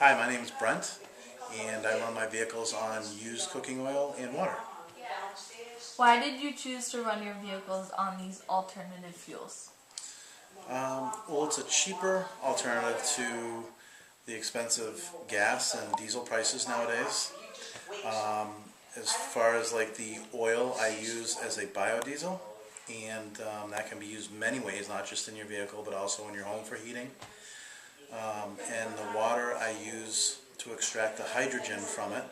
Hi, my name is Brent, and I run my vehicles on used cooking oil and water. Why did you choose to run your vehicles on these alternative fuels? Well, it's a cheaper alternative to the expensive gas and diesel prices nowadays. As far as like the oil, I use as a biodiesel, and that can be used many ways, not just in your vehicle, but also in your home for heating. And the water I use to extract the hydrogen from it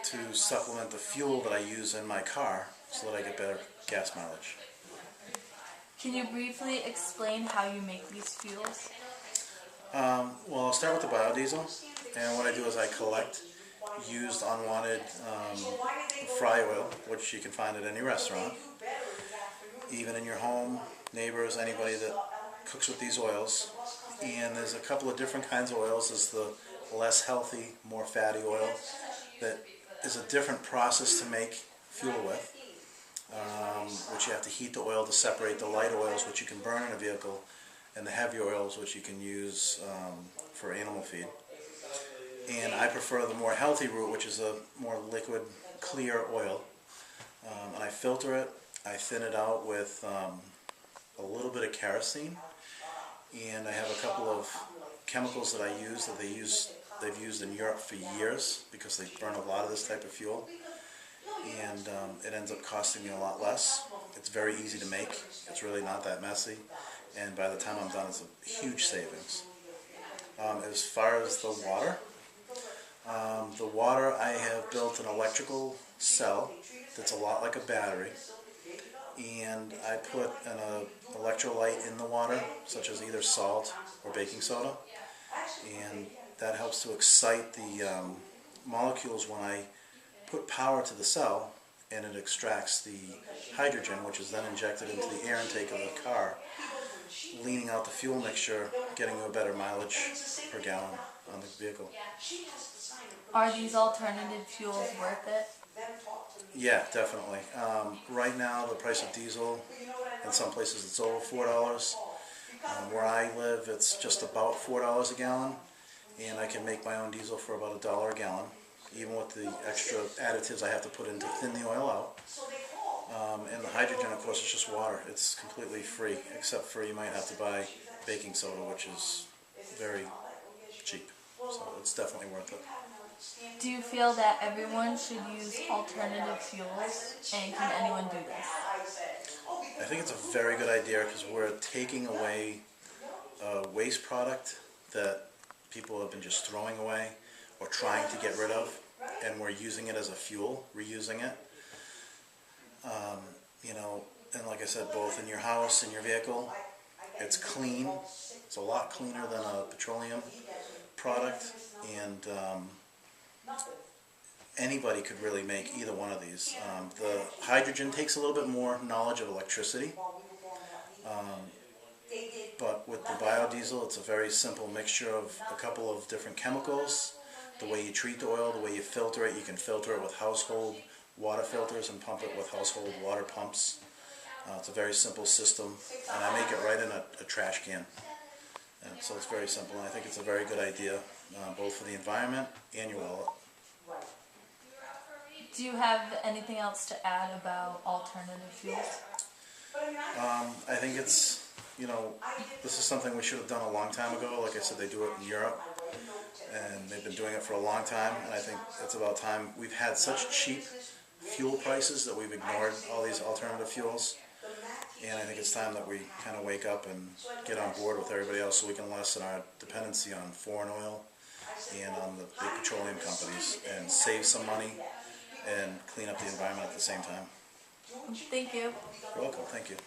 to supplement the fuel that I use in my car so that I get better gas mileage. Can you briefly explain how you make these fuels? Well, I'll start with the biodiesel, and what I do is I collect used unwanted fry oil, which you can find at any restaurant, even in your home, neighbors, anybody that cooks with these oils. And there's a couple of different kinds of oils. There's the less healthy, more fatty oil that is a different process to make fuel with, which you have to heat the oil to separate the light oils, which you can burn in a vehicle, and the heavy oils, which you can use for animal feed. And I prefer the more healthy route, which is a more liquid, clear oil. And I filter it, I thin it out with a little bit of kerosene, and I have a couple of chemicals that I use that they've used in Europe for years because they burn a lot of this type of fuel, and it ends up costing me a lot less. It's very easy to make. It's really not that messy, and by the time I'm done, it's a huge savings. As far as the water, I have built an electrical cell that's a lot like a battery, and I put an electrolyte in the water, such as either salt or baking soda, and that helps to excite the molecules when I put power to the cell, and it extracts the hydrogen, which is then injected into the air intake of the car, leaning out the fuel mixture, getting you a better mileage per gallon on the vehicle. Are these alternative fuels worth it? Yeah, definitely. Right now, the price of diesel, in some places it's over $4. Where I live, it's just about $4 a gallon, and I can make my own diesel for about $1 a gallon, even with the extra additives I have to put in to thin the oil out. And the hydrogen, of course, is just water. It's completely free, except for you might have to buy baking soda, which is very cheap. So it's definitely worth it. Do you feel that everyone should use alternative fuels, and can anyone do this? I think it's a very good idea because we're taking away a waste product that people have been just throwing away or trying to get rid of, and we're using it as a fuel, reusing it. And like I said, both in your house and your vehicle, it's clean. It's a lot cleaner than a petroleum product, and anybody could really make either one of these. The hydrogen takes a little bit more knowledge of electricity, but with the biodiesel, it's a very simple mixture of a couple of different chemicals. The way you treat the oil, the way you filter it, you can filter it with household water filters and pump it with household water pumps. It's a very simple system, and I make it right in a trash can. And so it's very simple, and I think it's a very good idea, both for the environment and your wallet. Do you have anything else to add about alternative fuels? I think it's, this is something we should have done a long time ago. Like I said, they do it in Europe, and they've been doing it for a long time, and I think it's about time. We've had such cheap fuel prices that we've ignored all these alternative fuels, and I think it's time that we kind of wake up and get on board with everybody else so we can lessen our dependency on foreign oil and on the big petroleum companies and save some money and clean up the environment at the same time. Thank you. You're welcome. Thank you.